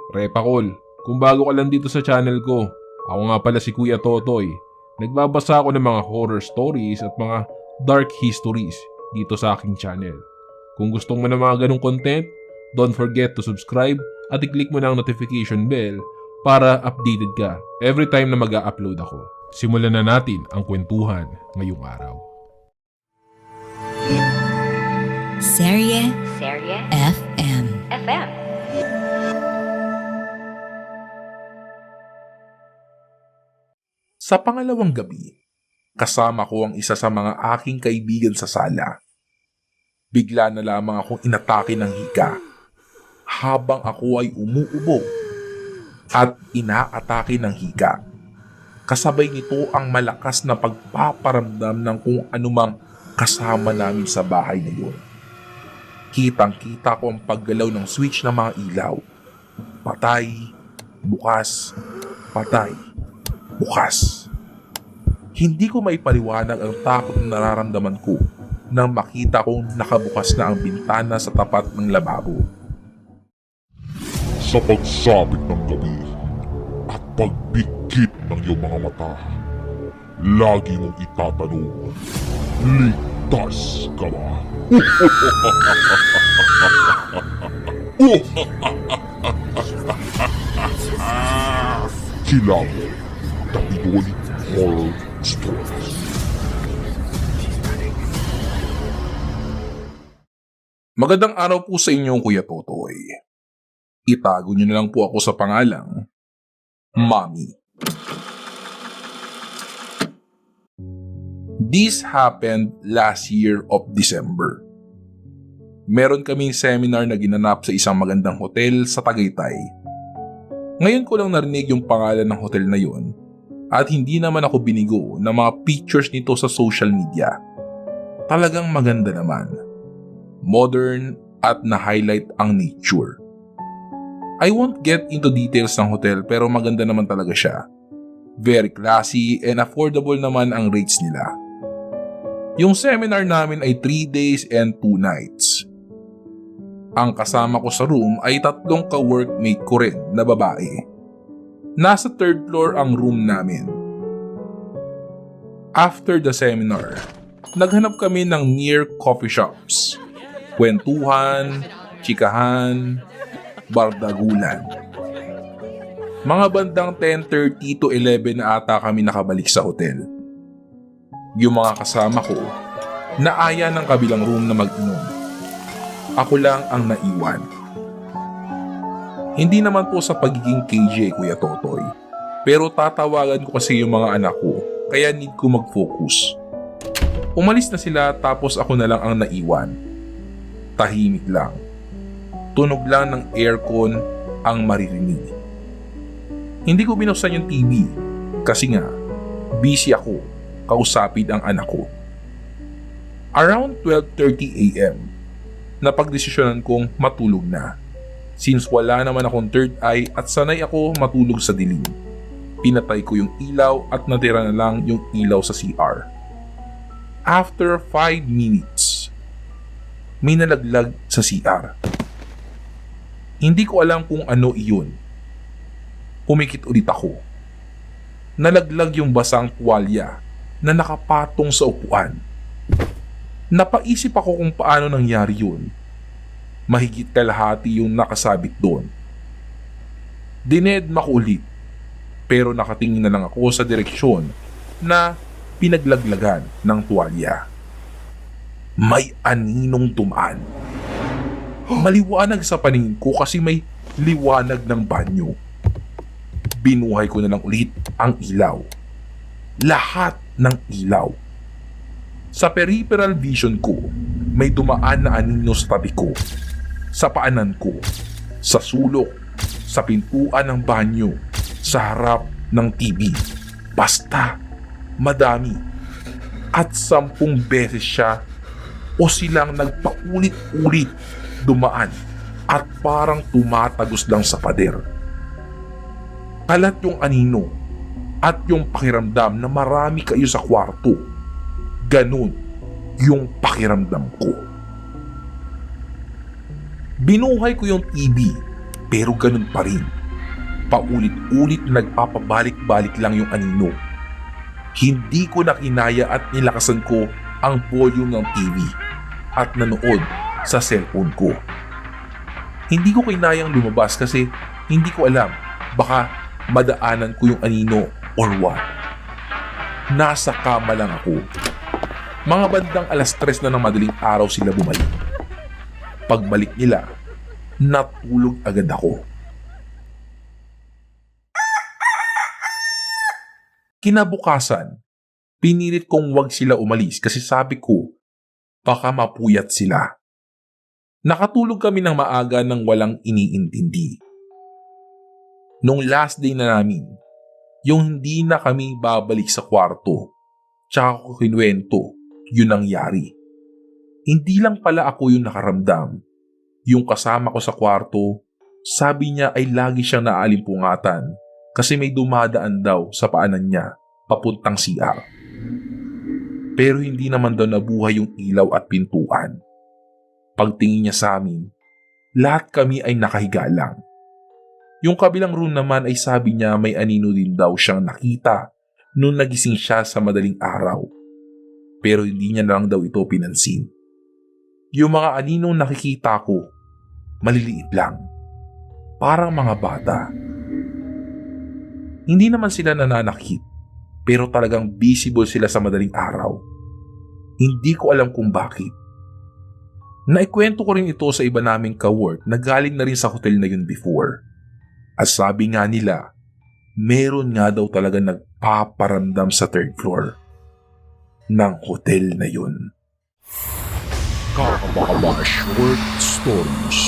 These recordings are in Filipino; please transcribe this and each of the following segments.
Repakol, kung bago ka lang dito sa channel ko, ako nga pala si Kuya Totoy. Nagbabasa ako ng mga horror stories at mga dark histories dito sa aking channel. Kung gusto mo ng mga ganong content, don't forget to subscribe at i-click mo na ang notification bell para updated ka every time na mag-a-upload ako. Simulan na natin ang kwentuhan ngayong araw. Serye FM. Sa pangalawang gabi, kasama ko ang isa sa mga aking kaibigan sa sala. Bigla na lamang akong inatake ng hika habang ako ay umuubo at inaatake ng hika. Kasabay nito ang malakas na pagpaparamdam ng kung anumang kasama namin sa bahay na yun. Kitang-kita ko ang paggalaw ng switch ng mga ilaw. Patay, bukas, patay, bukas. Hindi ko maipaliwanag ang takot na nararamdaman ko nang makita kong nakabukas na ang bintana sa tapat ng lababo. Sa pagsapit ng gabi at pagpikit ng iyong mga mata, lagi mong itatanong, ligtas ka ba? Kilaw, Tapidoy Horror Stories. Magandang araw po sa inyo, Kuya Totoy. Itago niyo na lang po ako sa pangalang Mommy. This happened last year of December. Meron kaming seminar na ginanap sa isang magandang hotel sa Tagaytay. Ngayon ko lang narinig yung pangalan ng hotel na yun at hindi naman ako binigo ng mga pictures nito sa social media. Talagang maganda naman. Modern at na-highlight ang nature. I won't get into details ng hotel pero maganda naman talaga siya. Very classy and affordable naman ang rates nila. Yung seminar namin ay 3 days and 2 nights. Ang kasama ko sa room ay 3 ka-workmate ko rin na babae. Nasa 3rd floor ang room namin. After the seminar, naghanap kami ng near coffee shops. Kwentuhan, chikahan, bardagulan. Mga bandang 10:30 to 11 na ata kami nakabalik sa hotel. Yung mga kasama ko, naaya ng kabilang room na mag-inom. Ako lang ang naiwan. Hindi naman po sa pagiging KJ, Kuya Totoy. Pero tatawagan ko kasi yung mga anak ko, kaya need ko mag-focus. Umalis na sila tapos ako na lang ang naiwan. Tahimik lang. Tunog lang ng aircon ang maririnig. Hindi ko binuksan yung TV kasi nga busy ako kausapin ang anak ko. Around 12:30 AM, napagdesisyonan kong matulog na. Since wala naman akong third eye at sanay ako matulog sa dilim. Pinatay ko yung ilaw at natira na lang yung ilaw sa CR. After 5 minutes, may nalaglag sa CR. Hindi ko alam kung ano iyon. Pumikit ulit ako. Nalaglag yung basang tuwalya na nakapatong sa upuan. Napaisip ako kung paano nangyari yun. Mahigit kalahati yung nakasabit doon. Dinedma ko ulit, pero nakatingin na lang ako sa direksyon na pinaglaglagan ng tuwalya. May aninong dumaan. Maliwanag sa paningin ko kasi may liwanag ng banyo. Binuhay ko na lang ulit ang ilaw. Lahat ng ilaw. Sa peripheral vision ko, may dumaan na anino sa tabi ko, sa paanan ko, sa sulok, sa pintuan ng banyo, sa harap ng TV. Basta, madami. At 10 beses siya o silang nagpaulit-ulit dumaan at parang tumatagos lang sa pader. Kalat yung anino at yung pakiramdam na marami kayo sa kwarto. Ganun yung pakiramdam ko. Binuhay ko yung TV pero ganun pa rin. Paulit-ulit na nagpapabalik-balik lang yung anino. Hindi ko na kinaya at nilakasan ko ang volume ng TV at nanood sa cellphone ko. Hindi ko kinayang lumabas kasi hindi ko alam, baka madaanan ko yung anino or what. Nasa kama lang ako. Mga bandang 3:00 na ng madaling araw sila bumalik. Pagbalik nila, natulog agad ako. Kinabukasan, pinilit kong wag sila umalis kasi sabi ko, baka mapuyat sila. Nakatulog kami ng maaga nang walang iniintindi. Nung last day na namin, yung hindi na kami babalik sa kwarto, tsaka ko kinuwento, yun nangyari. Hindi lang pala ako yung nakaramdam. Yung kasama ko sa kwarto, sabi niya ay lagi siyang naalimpungatan kasi may dumadaan daw sa paanan niya papuntang CR. Pero hindi naman daw nabuhay yung ilaw at pintuan. Pagtingin niya sa amin, lahat kami ay nakahiga lang. Yung kabilang room naman ay sabi niya may anino din daw siyang nakita nung nagising siya sa madaling araw. Pero hindi niya lang daw ito pinansin. Yung mga aninong nakikita ko, maliliit lang. Parang mga bata. Hindi naman sila nananakit, pero talagang visible sila sa madaling araw. Hindi ko alam kung bakit. Naikwento ko rin ito sa iba naming ka-work na galing na rin sa hotel na yun before. At sabi nga nila, meron nga daw talaga nagpaparamdam sa 3rd floor ng hotel na yun. Kakabaka Short Stories.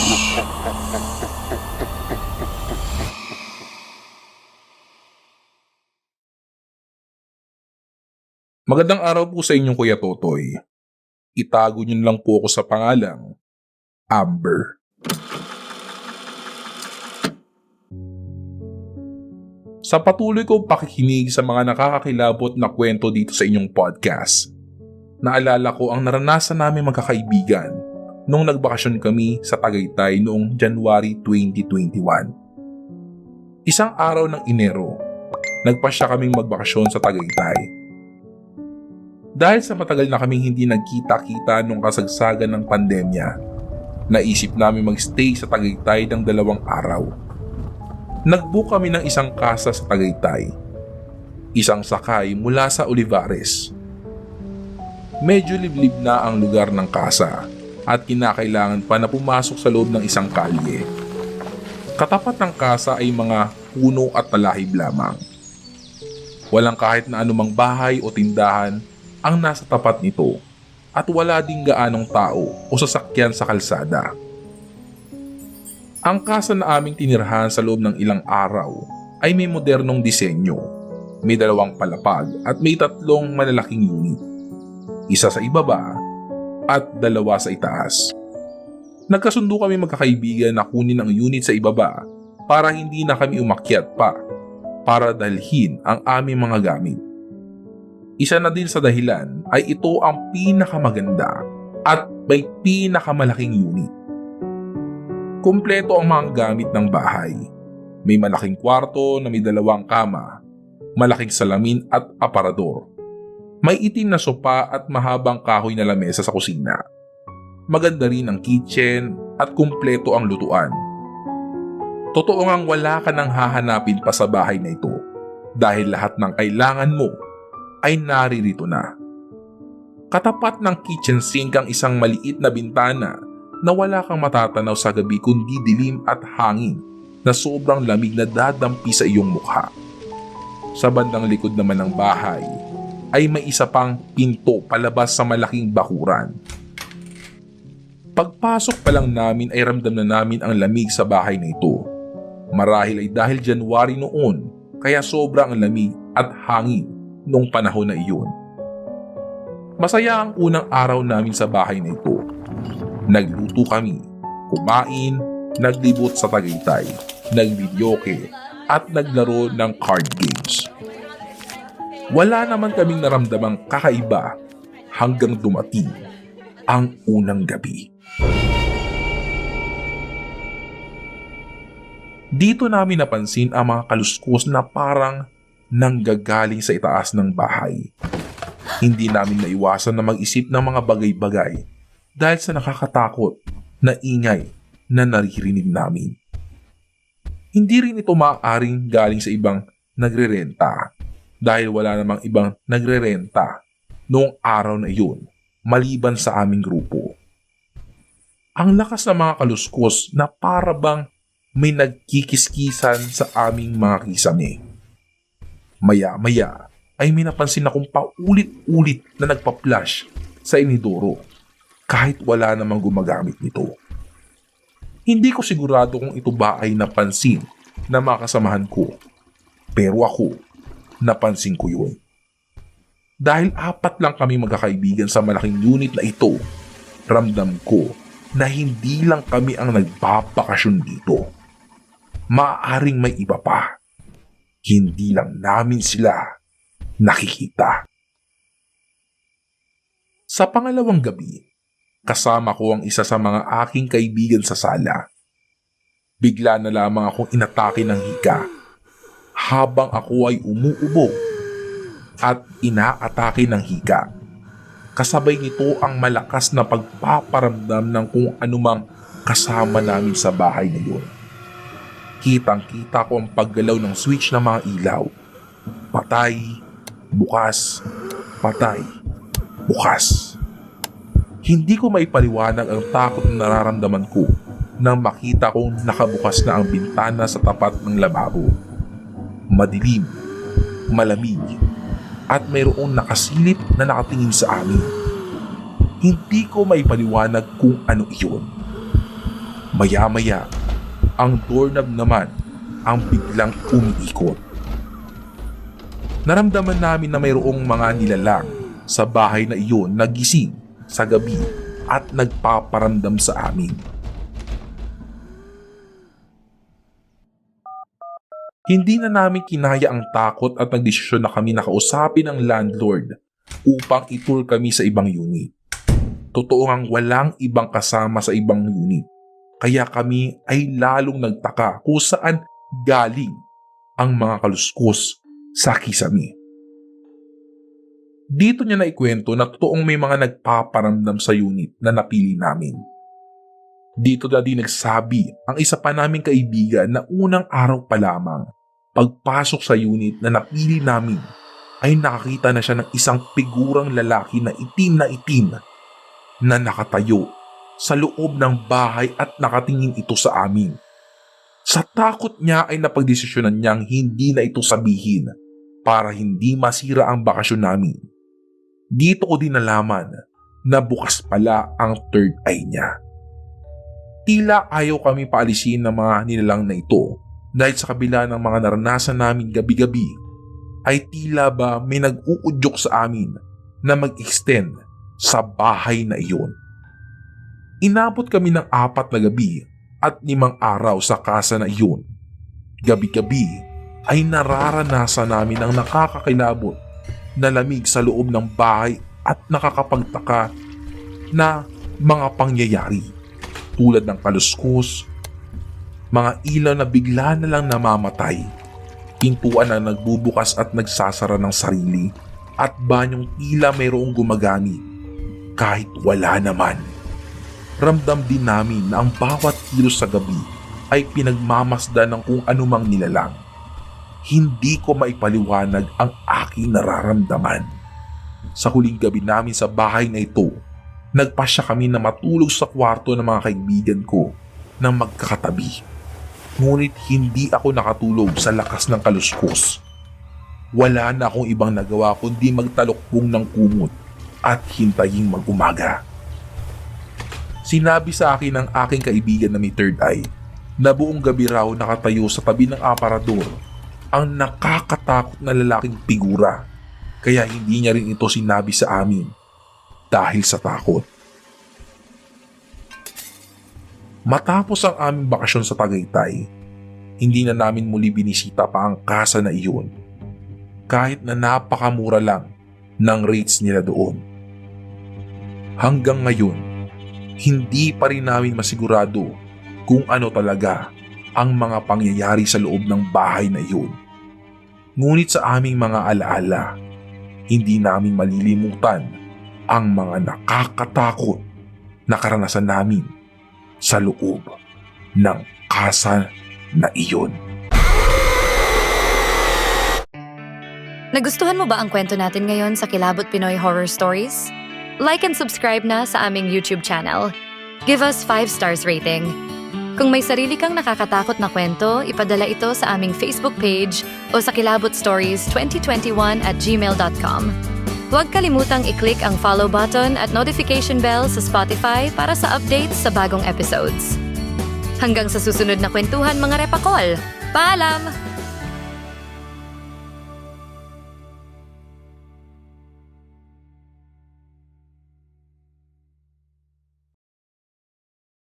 Magandang araw po sa inyong Kuya Totoy. Itago niyo lang po ako sa pangalang Amber. Sa patuloy kong pakikinig sa mga nakakakilabot na kwento dito sa inyong podcast, naalala ko ang naranasan namin magkakaibigan nung nagbakasyon kami sa Tagaytay noong January 2021. Isang araw ng Enero, nagpasya kaming magbakasyon sa Tagaytay. Dahil sa matagal na kaming hindi nagkita-kita nung kasagsagan ng pandemya, naisip namin magstay sa Tagaytay ng 2 araw. Nag-book kami ng isang kasa sa Tagaytay. Isang sakay mula sa Olivares. Medyo liblib na ang lugar ng kasa at kinakailangan pa na pumasok sa loob ng isang kalye. Katapat ng kasa ay mga puno at talahib lamang. Walang kahit na anumang bahay o tindahan ang nasa tapat nito at wala ding gaanong tao o sasakyan sa kalsada. Ang kasa na aming tinirahan sa loob ng ilang araw ay may modernong disenyo, may 2 palapag at may 3 malalaking unit. Isa sa ibaba at 2 sa itaas. Nagkasundo kami magkakaibigan na kunin ang unit sa ibaba para hindi na kami umakyat pa para dalhin ang aming mga gamit. Isa na din sa dahilan ay ito ang pinakamaganda at may pinakamalaking unit. Kumpleto ang mga gamit ng bahay. May malaking kwarto na may 2 kama, malaking salamin at aparador. May itim na sopa at mahabang kahoy na lamesa sa kusina. Maganda rin ang kitchen at kumpleto ang lutuan. Totoo ngang wala ka nang hahanapin pa sa bahay na ito dahil lahat ng kailangan mo ay naririto na. Katapat ng kitchen sink ang isang maliit na bintana na wala kang matatanaw sa gabi kundi dilim at hangin na sobrang lamig na dadampi sa iyong mukha. Sa bandang likod naman ng bahay ay may isa pang pinto palabas sa malaking bakuran. Pagpasok pa lang namin ay ramdam na namin ang lamig sa bahay na ito. Marahil ay dahil January noon kaya sobrang lamig at hangin nung panahon na iyon. Masaya ang unang araw namin sa bahay na ito. Nagluto kami, kumain, naglibot sa Tagaytay, nagvidyoke at naglaro ng card games. Wala naman kaming naramdamang kakaiba hanggang dumating ang unang gabi. Dito namin napansin ang mga kaluskos na parang nanggagaling sa itaas ng bahay. Hindi namin naiwasan na mag-isip ng mga bagay-bagay dahil sa nakakatakot na ingay na naririnig namin. Hindi rin ito maaaring galing sa ibang nagrerenta dahil wala namang ibang nagrerenta noong araw na iyon maliban sa aming grupo. Ang lakas ng mga kaluskos na para bang may nagkikiskisan sa aming mga kisame. Maya-maya ay may napansin akong paulit-ulit na nagpa-flash sa inidoro kahit wala namang gumagamit nito. Hindi ko sigurado kung ito ba ay napansin na mga kasamahan ko, pero ako, napansin ko yun. Dahil 4 lang kami magkakaibigan sa malaking unit na ito, ramdam ko na hindi lang kami ang nagbabakasyon dito. Maaaring may iba pa. Hindi lang namin sila nakikita. Sa pangalawang gabi, kasama ko ang isa sa mga aking kaibigan sa sala. Bigla na lamang akong inatake ng hika habang ako ay umuubo at inaatake ng hika. Kasabay nito ang malakas na pagpaparamdam ng kung anumang kasama namin sa bahay na yun. Kitang-kita ko ang paggalaw ng switch ng mga ilaw. Patay, bukas, patay, bukas. Hindi ko maipaliwanag ang takot na nararamdaman ko nang makita kong nakabukas na ang bintana sa tapat ng lababo. Madilim, malamig, at mayroong nakasilip na nakatingin sa amin. Hindi ko maipaliwanag kung ano iyon. Maya-maya, ang doorknob naman ang biglang umiikot. Naramdaman namin na mayroong mga nilalang sa bahay na iyon na gising sa gabi at nagpaparamdam sa amin. Hindi na namin kinaya ang takot at nagdesisyon na kami nakausapin ang landlord upang itur kami sa ibang unit. Totoo ngang walang ibang kasama sa ibang unit. Kaya kami ay lalong nagtaka kung saan galing ang mga kaluskos sa kisame. Dito niya naikwento na totoong may mga nagpaparamdam sa unit na napili namin. Dito na din nagsabi ang isa pa naming kaibigan na unang araw pa lamang pagpasok sa unit na napili namin ay nakakita na siya ng isang figurang lalaki na itim na nakatayo sa loob ng bahay at nakatingin ito sa amin. Sa takot niya ay napagdesisyonan niyang hindi na ito sabihin para hindi masira ang bakasyon namin. Dito ko din nalaman na bukas pala ang third eye niya. Tila ayaw kami paalisin ng mga nilalang na ito dahil sa kabila ng mga naranasan namin gabi-gabi ay tila ba may nag-uudyok sa amin na mag-extend sa bahay na iyon. Inabot kami ng 4 na gabi at 5 araw sa kasa na iyon. Gabi-gabi ay nararanasan namin ang nakakakilabot na lamig sa loob ng bahay at nakakapagtaka na mga pangyayari tulad ng kaluskos, mga ilaw na bigla na lang namamatay, pintuan na nagbubukas at nagsasara ng sarili at banyong tila mayroong gumagamit kahit wala naman. Ramdam din namin na ang bawat kilos sa gabi ay pinagmamasdan ng kung anumang nilalang. Hindi ko maipaliwanag ang aking nararamdaman. Sa huling gabi namin sa bahay na ito, nagpasya kami na matulog sa kwarto ng mga kaibigan ko na magkakatabi. Ngunit hindi ako nakatulog sa lakas ng kaluskos. Wala na akong ibang nagawa kundi magtalokbong ng kumot at hintayin mag-umaga. Sinabi sa akin ng aking kaibigan na may third eye na buong gabi raw nakatayo sa tabi ng aparador ang nakakatakot na lalaking figura, kaya hindi niya rin ito sinabi sa amin dahil sa takot. Matapos ang aming bakasyon sa Tagaytay, hindi na namin muli binisita pa ang kasa na iyon kahit na napakamura lang ng rates nila doon. Hanggang ngayon, hindi pa rin namin masigurado kung ano talaga ang mga pangyayari sa loob ng bahay na iyon. Ngunit sa aming mga alaala, hindi namin malilimutan ang mga nakakatakot na karanasan namin sa loob ng kasa na iyon. Nagustuhan mo ba ang kwento natin ngayon sa Kilabot Pinoy Horror Stories? Like and subscribe na sa aming YouTube channel. Give us 5 stars rating. Kung may sarili kang nakakatakot na kwento, ipadala ito sa aming Facebook page o sa kilabotstories2021@gmail.com. Huwag kalimutang i-click ang follow button at notification bell sa Spotify para sa updates sa bagong episodes. Hanggang sa susunod na kwentuhan mga repakol. Paalam!